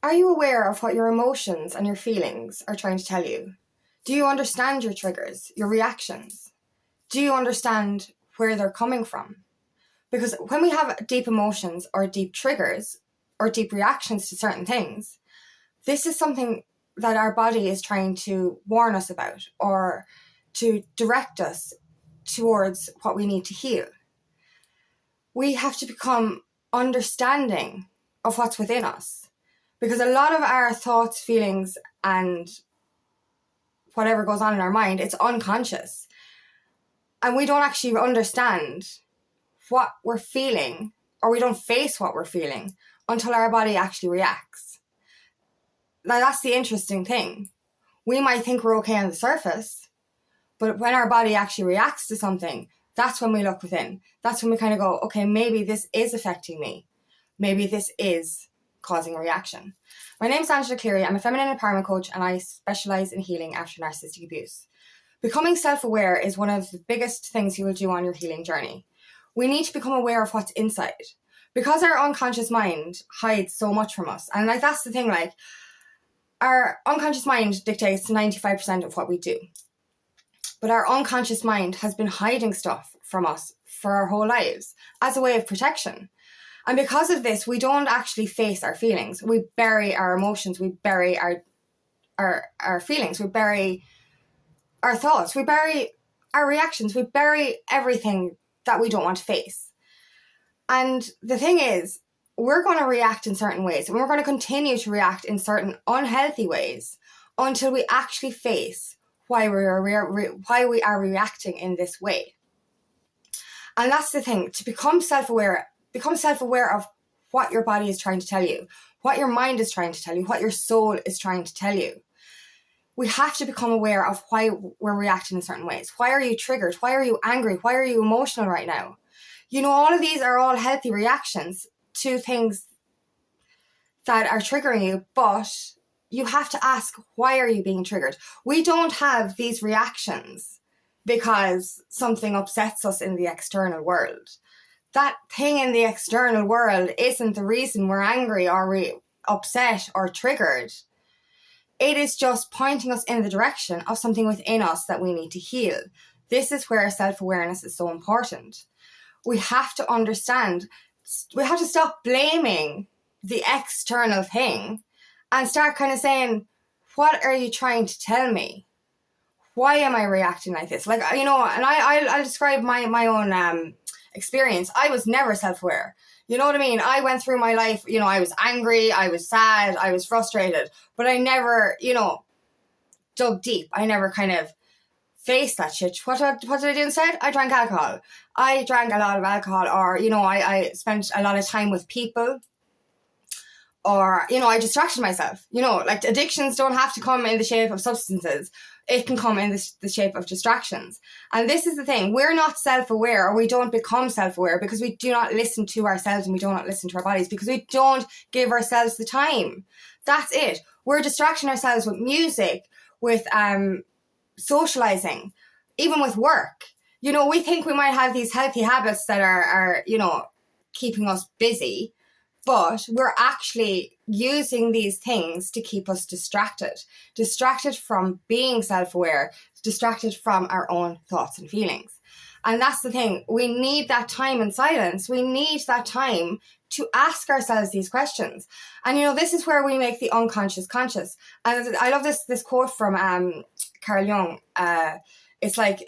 Are you aware of what your emotions and your feelings are trying to tell you? Do you understand your triggers, your reactions? Do you understand where they're coming from? Because when we have deep emotions or deep triggers or deep reactions to certain things, this is something that our body is trying to warn us about or to direct us towards what we need to heal. We have to become understanding of what's within us, because a lot of our thoughts, feelings, and whatever goes on in our mind, it's unconscious. And we don't actually understand what we're feeling, or we don't face what we're feeling until our body actually reacts. Now, that's the interesting thing. We might think we're okay on the surface, but when our body actually reacts to something, that's when we look within. That's when we kind of go, okay, maybe this is affecting me. Maybe this is causing a reaction. My name is Angela Cleary. I'm a feminine empowerment coach, and I specialise in healing after narcissistic abuse. Becoming self-aware is one of the biggest things you will do on your healing journey. We need to become aware of what's inside, because our unconscious mind hides so much from us. And that's the thing, our unconscious mind dictates 95% of what we do. But our unconscious mind has been hiding stuff from us for our whole lives as a way of protection. And because of this, we don't actually face our feelings. We bury our emotions. We bury our feelings. We bury our thoughts. We bury our reactions. We bury everything that we don't want to face. And the thing is, we're going to react in certain ways, and we're going to continue to react in certain unhealthy ways until we actually face why we are reacting in this way. And that's the thing, to become self-aware of what your body is trying to tell you, what your mind is trying to tell you, what your soul is trying to tell you. We have to become aware of why we're reacting in certain ways. Why are you triggered? Why are you angry? Why are you emotional right now? All of these are all healthy reactions to things that are triggering you, but you have to ask, why are you being triggered? We don't have these reactions because something upsets us in the external world. That thing in the external world isn't the reason we're angry or upset or triggered. It is just pointing us in the direction of something within us that we need to heal. This is where self-awareness is so important. We have to understand, we have to stop blaming the external thing and start kind of saying, what are you trying to tell me? Why am I reacting like this? And I'll describe my own experience. I was never self-aware. You know what I mean? I went through my life, I was angry, I was sad, I was frustrated, but I never, dug deep. I never kind of faced that shit. What did I do instead? I drank alcohol. I drank a lot of alcohol, or, I spent a lot of time with people, or, I distracted myself. Addictions don't have to come in the shape of substances. It can come in the shape of distractions. And this is the thing. We're not self-aware, or we don't become self-aware, because we do not listen to ourselves and we do not listen to our bodies, because we don't give ourselves the time. That's it. We're distracting ourselves with music, with socializing, even with work. We think we might have these healthy habits that are keeping us busy, but we're actually using these things to keep us distracted from being self-aware, distracted from our own thoughts and feelings. And that's the thing. We need that time in silence. We need that time to ask ourselves these questions. And, this is where we make the unconscious conscious. And I love this quote from Carl Jung. It's like,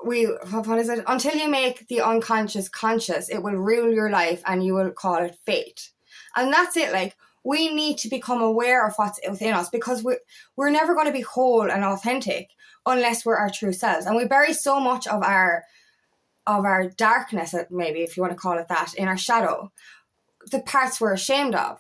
what is it? Until you make the unconscious conscious, it will rule your life and you will call it fate. And that's it. We need to become aware of what's within us, because we're never going to be whole and authentic unless we're our true selves. And we bury so much of our darkness, maybe, if you want to call it that, in our shadow, the parts we're ashamed of.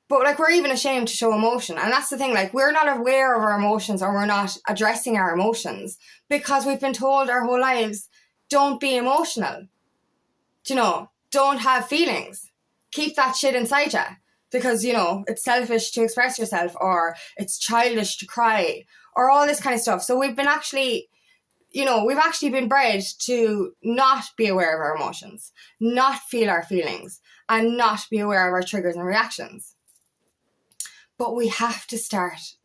But we're even ashamed to show emotion. And that's the thing, we're not aware of our emotions, or we're not addressing our emotions because we've been told our whole lives, don't be emotional. Don't have feelings. Keep that shit inside you, because, it's selfish to express yourself, or it's childish to cry, or all this kind of stuff. So we've actually been bred to not be aware of our emotions, not feel our feelings, and not be aware of our triggers and reactions. But we have to start.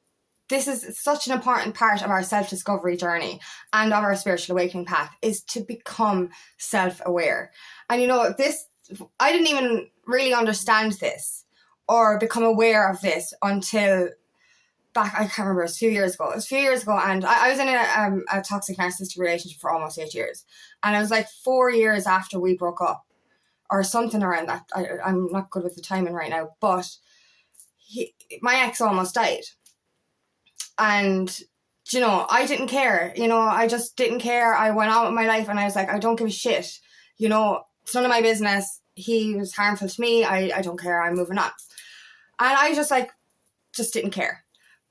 This is such an important part of our self-discovery journey and of our spiritual awakening path, is to become self-aware. And this, I didn't even really understand this or become aware of this until back, I can't remember, it was a few years ago. It was a few years ago, and I was in a toxic narcissistic relationship for almost 8 years. And it was like 4 years after we broke up, or something around that. I'm not good with the timing right now, but my ex almost died. And, I didn't care. I just didn't care. I went on with my life and I was like, I don't give a shit. It's none of my business. He was harmful to me. I don't care. I'm moving on. And I just didn't care.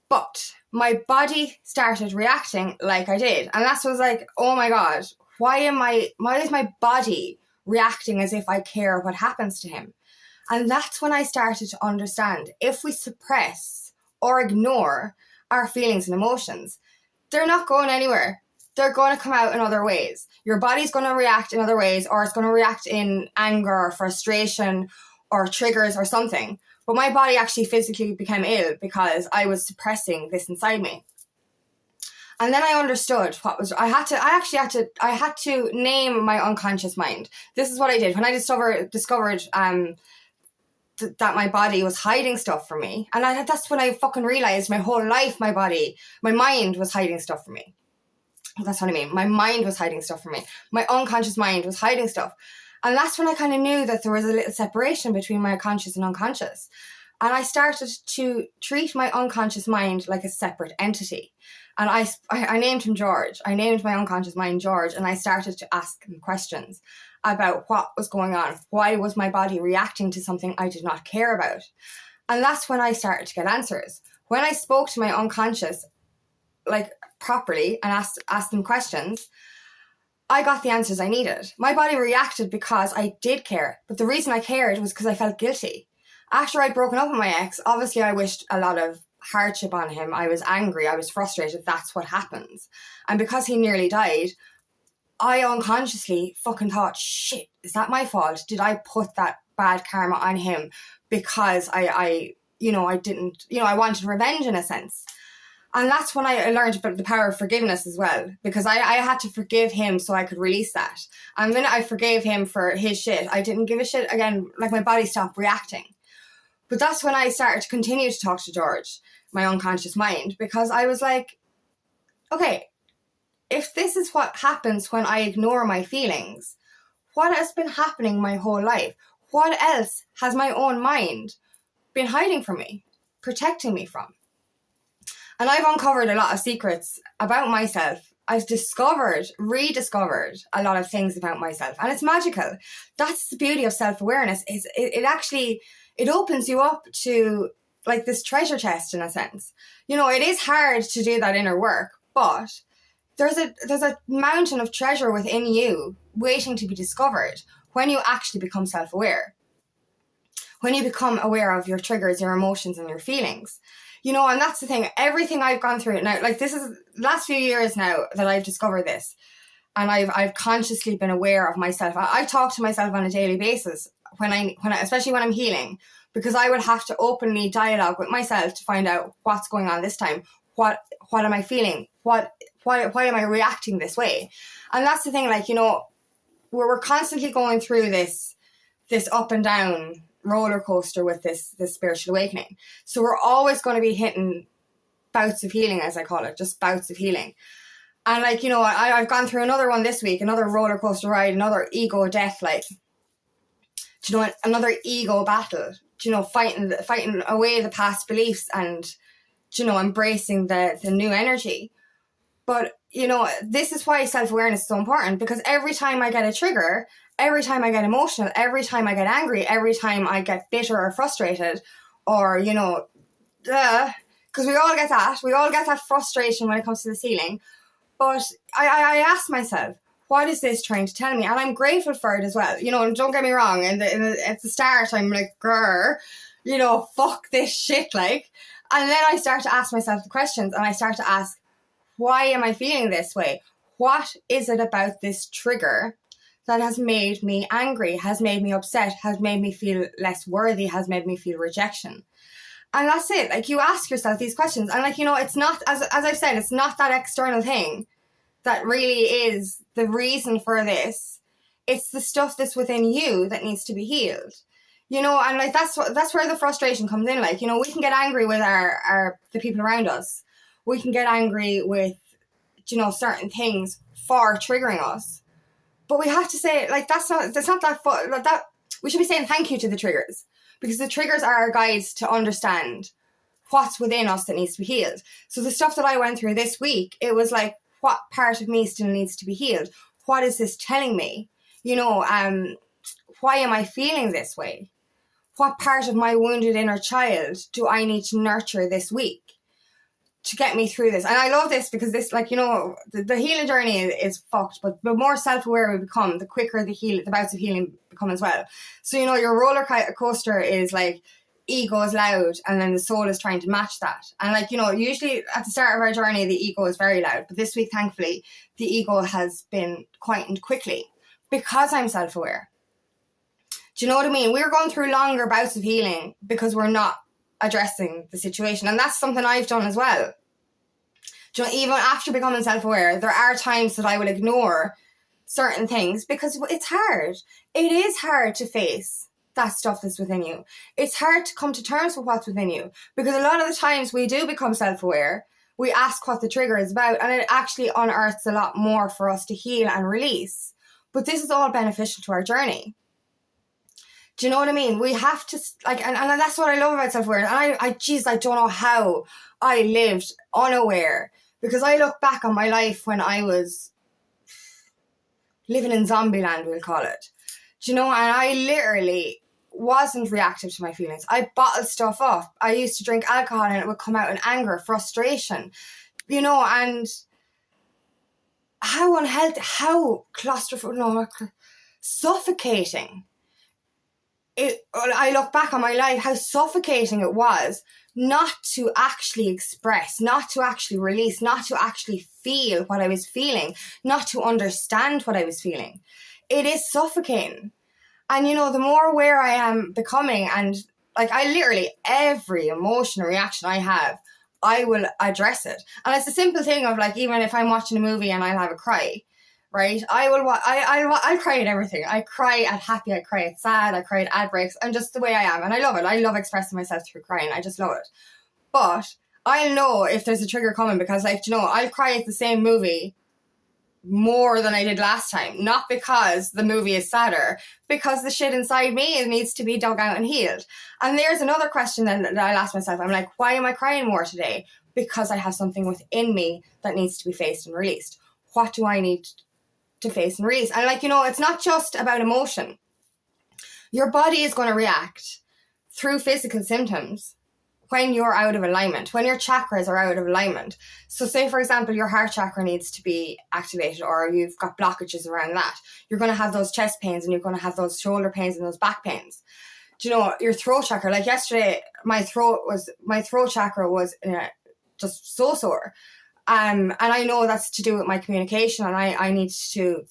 But my body started reacting like I did. And that was like, oh my God, why is my body reacting as if I care what happens to him? And that's when I started to understand, if we suppress or ignore our feelings and emotions, they're not going anywhere. They're going to come out in other ways. Your body's going to react in other ways, or it's going to react in anger or frustration or triggers or something. But my body actually physically became ill because I was suppressing this inside me. And then I understood I had to name my unconscious mind. This is what I did when I discovered that my body was hiding stuff from me. And that's when I fucking realized my whole life, my mind was hiding stuff from me. That's what I mean. My mind was hiding stuff from me. My unconscious mind was hiding stuff. And that's when I kind of knew that there was a little separation between my conscious and unconscious. And I started to treat my unconscious mind like a separate entity. And I named him George. I named my unconscious mind George. And I started to ask him questions about what was going on. Why was my body reacting to something I did not care about? And that's when I started to get answers. When I spoke to my unconscious, like properly, and asked them questions, I got the answers I needed. My body reacted because I did care. But the reason I cared was because I felt guilty. After I'd broken up with my ex, obviously I wished a lot of hardship on him. I was angry. I was frustrated. That's what happens. And because he nearly died, I unconsciously fucking thought, shit, is that my fault? Did I put that bad karma on him because I wanted revenge in a sense? And that's when I learned about the power of forgiveness as well, because I had to forgive him so I could release that. And the minute I forgave him for his shit, I didn't give a shit again, like my body stopped reacting. But that's when I started to continue to talk to George, my unconscious mind, because I was like, okay, if this is what happens when I ignore my feelings, what has been happening my whole life? What else has my own mind been hiding from me, protecting me from? And I've uncovered a lot of secrets about myself. I've rediscovered a lot of things about myself, and it's magical. That's the beauty of self-awareness. Is it opens you up to like this treasure chest in a sense. It is hard to do that inner work, but there's a mountain of treasure within you waiting to be discovered when you actually become self-aware. When you become aware of your triggers, your emotions, and your feelings. And that's the thing. Everything I've gone through now, like this is the last few years now that I've discovered this, and I've consciously been aware of myself. I talk to myself on a daily basis when I especially when I'm healing, because I would have to openly dialogue with myself to find out what's going on this time. What am I feeling? Why am I reacting this way? And that's the thing. Like we're constantly going through this up and down roller coaster with this spiritual awakening. So we're always going to be hitting bouts of healing, as I call it, just bouts of healing. And I've gone through another one this week, another roller coaster ride, another ego death, another ego battle, fighting away the past beliefs and, embracing the new energy. But, this is why self-awareness is so important, because every time I get a trigger, every time I get emotional, every time I get angry, every time I get bitter or frustrated, or, because we all get that. We all get that frustration when it comes to the healing. But I ask myself, what is this trying to tell me? And I'm grateful for it as well. And don't get me wrong. At the start, I'm like, grr, fuck this shit, like. And then I start to ask myself the questions, and I start to ask, why am I feeling this way? What is it about this trigger that has made me angry, has made me upset, has made me feel less worthy, has made me feel rejection? And that's it. Like, you ask yourself these questions. And, like, you know, it's not, as I've said, it's not that external thing that really is the reason for this. It's the stuff that's within you that needs to be healed. You know, and, like, that's where the frustration comes in. Like, you know, we can get angry with the people around us. We can get angry with, you know, certain things for triggering us. But we have to say, like, that's not that we should be saying thank you to the triggers, because the triggers are our guides to understand what's within us that needs to be healed. So the stuff that I went through this week, it was like, what part of me still needs to be healed? What is this telling me? You know, why am I feeling this way? What part of my wounded inner child do I need to nurture this week to get me through this? And I love this because this, like, you know, the healing journey is fucked, but the more self-aware we become, the quicker the bouts of healing become as well. So, you know, your roller coaster is like, ego is loud, and then the soul is trying to match that. And, like, you know, usually at the start of our journey, the ego is very loud, but this week, thankfully, the ego has been quietened quickly because I'm self-aware. Do you know what I mean? We're going through longer bouts of healing because we're not addressing the situation. And that's something I've done as well. Do you know, even after becoming self-aware, there are times that I will ignore certain things because it's hard. It is hard to face that stuff that's within you. It's hard to come to terms with what's within you, because a lot of the times we do become self-aware. We ask what the trigger is about, and it actually unearths a lot more for us to heal and release. But this is all beneficial to our journey. Do you know what I mean? We have to, like, and that's what I love about self-aware. And I don't know how I lived unaware, because I look back on my life when I was living in zombie land, we'll call it. Do you know? And I literally wasn't reactive to my feelings. I bottled stuff up. I used to drink alcohol and it would come out in anger, frustration, you know, and how unhealthy, how claustrophobic, suffocating. I look back on my life, how suffocating it was not to actually express, not to actually release, not to actually feel what I was feeling, not to understand what I was feeling. It is suffocating. And, you know, the more aware I am becoming, and, like, I literally, every emotional reaction I have, I will address it. And it's a simple thing of, like, even if I'm watching a movie and I'll have a cry, right? I cry at everything. I cry at happy, I cry at sad, I cry at ad breaks. I'm just the way I am. And I love it. I love expressing myself through crying. I just love it. But I'll know if there's a trigger coming, because, like, you know, I'll cry at the same movie more than I did last time. Not because the movie is sadder, because the shit inside me needs to be dug out and healed. And there's another question then that I'll ask myself. I'm like, why am I crying more today? Because I have something within me that needs to be faced and released. What do I need to face and release? And, like, you know, it's not just about emotion. Your body is going to react through physical symptoms when you're out of alignment, when your chakras are out of alignment. So say, for example, your heart chakra needs to be activated, or you've got blockages around that. You're going to have those chest pains, and you're going to have those shoulder pains and those back pains. Do you know, your throat chakra, like yesterday, my throat chakra was just so sore. And I know that's to do with my communication, and I need to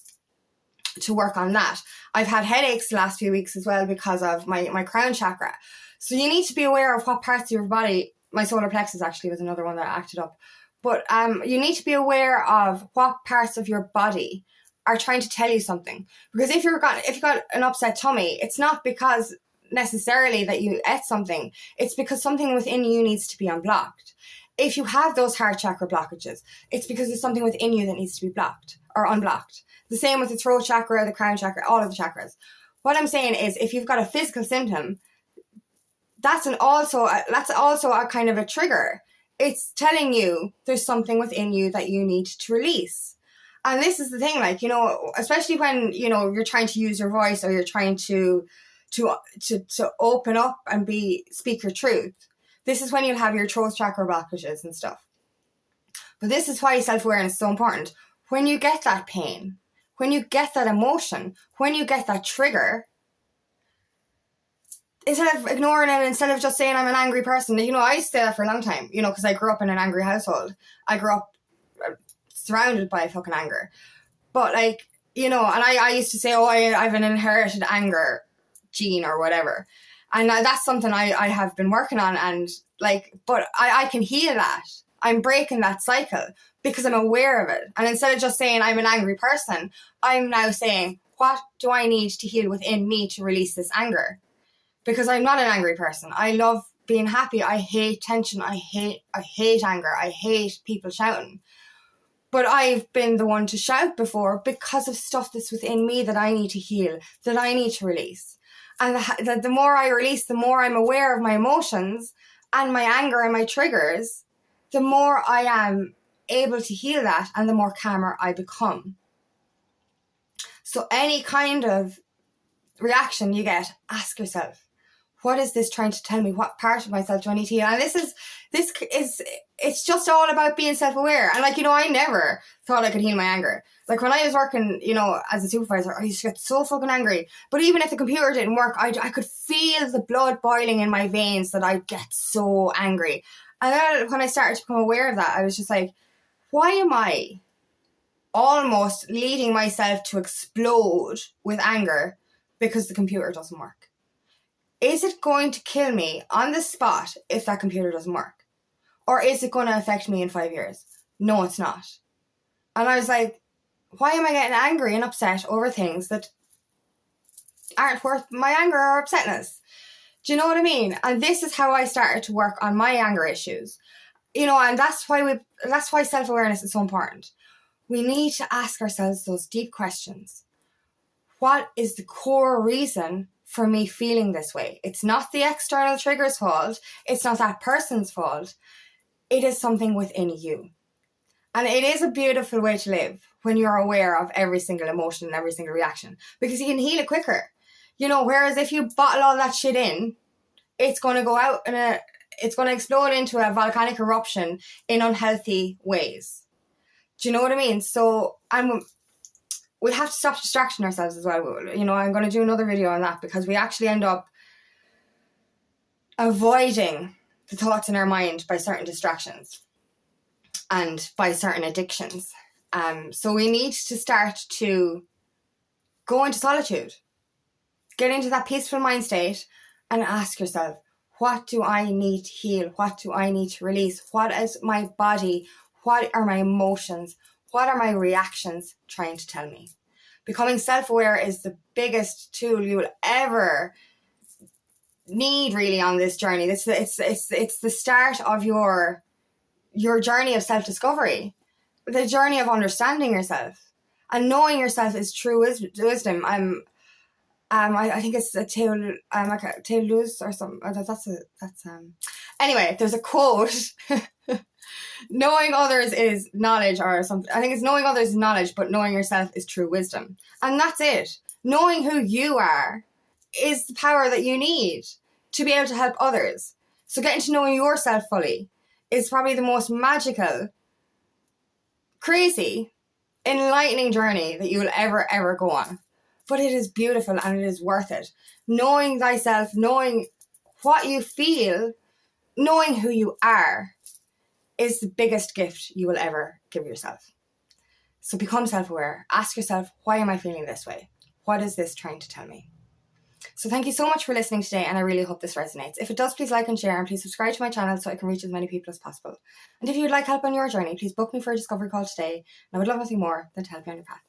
work on that. I've had headaches the last few weeks as well because of my crown chakra. So you need to be aware of what parts of your body, my solar plexus actually was another one that acted up. But you need to be aware of what parts of your body are trying to tell you something. Because if you've got an upset tummy, it's not because necessarily that you ate something. It's because something within you needs to be unblocked. If you have those heart chakra blockages, it's because there's something within you that needs to be blocked or unblocked. The same with the throat chakra, the crown chakra, all of the chakras. What I'm saying is, if you've got a physical symptom, that's also a kind of a trigger. It's telling you there's something within you that you need to release. And this is the thing, like, you know, especially when, you know, you're trying to use your voice, or you're trying to open up and speak your truth. This is when you'll have your throat chakra blockages and stuff. But this is why self-awareness is so important. When you get that pain, when you get that emotion, when you get that trigger, instead of ignoring it, instead of just saying I'm an angry person, you know, I used to say that for a long time, you know, because I grew up in an angry household. I grew up surrounded by fucking anger. But, like, you know, and I used to say, oh, I have an inherited anger gene or whatever. And that's something I have been working on, and like, but I can heal that. I'm breaking that cycle because I'm aware of it. And instead of just saying I'm an angry person, I'm now saying, what do I need to heal within me to release this anger? Because I'm not an angry person. I love being happy. I hate tension. I hate anger. I hate people shouting. But I've been the one to shout before because of stuff that's within me that I need to heal, that I need to release. And the more I release, the more I'm aware of my emotions and my anger and my triggers, the more I am able to heal that, and the more calmer I become. So any kind of reaction you get, ask yourself, what is this trying to tell me? What part of myself do I need to heal? And it's just all about being self-aware. And like, you know, I never thought I could heal my anger. Like when I was working, you know, as a supervisor, I used to get so fucking angry. But even if the computer didn't work, I could feel the blood boiling in my veins that I'd get so angry. And then when I started to become aware of that, I was just like, why am I almost leading myself to explode with anger because the computer doesn't work? Is it going to kill me on the spot if that computer doesn't work? Or is it going to affect me in 5 years? No, it's not. And I was like, why am I getting angry and upset over things that aren't worth my anger or upsetness? Do you know what I mean? And this is how I started to work on my anger issues. You know, and that's why self-awareness is so important. We need to ask ourselves those deep questions. What is the core reason for me feeling this way? It's not the external trigger's fault. It's not that person's fault. It is something within you. And it is a beautiful way to live when you're aware of every single emotion and every single reaction, because you can heal it quicker. You know, whereas if you bottle all that shit in, it's going to go out it's going to explode into a volcanic eruption in unhealthy ways. Do you know what I mean? So we have to stop distracting ourselves as well. You know, I'm going to do another video on that, because we actually end up avoiding the thoughts in our mind by certain distractions and by certain addictions. So we need to start to go into solitude, get into that peaceful mind state, and ask yourself, what do I need to heal? What do I need to release? What is my body? What are my emotions? What are my reactions trying to tell me? Becoming self-aware is the biggest tool you will ever need, really, on this journey. It's the start of your journey of self-discovery, the journey of understanding yourself and knowing yourself is true wisdom. I think it's a Théodulus or something. Anyway, there's a quote. Knowing others is knowledge, or something. I think it's knowing others is knowledge, but knowing yourself is true wisdom. And that's it. Knowing who you are is the power that you need to be able to help others. So getting to know yourself fully is probably the most magical, crazy, enlightening journey that you will ever go on. But it is beautiful and it is worth it. Knowing thyself, knowing what you feel, knowing who you are is the biggest gift you will ever give yourself. So become self-aware. Ask yourself, why am I feeling this way? What is this trying to tell me? So thank you so much for listening today, and I really hope this resonates. If it does, please like and share, and please subscribe to my channel so I can reach as many people as possible. And if you'd like help on your journey, please book me for a discovery call today, and I would love nothing more than to help you on your path.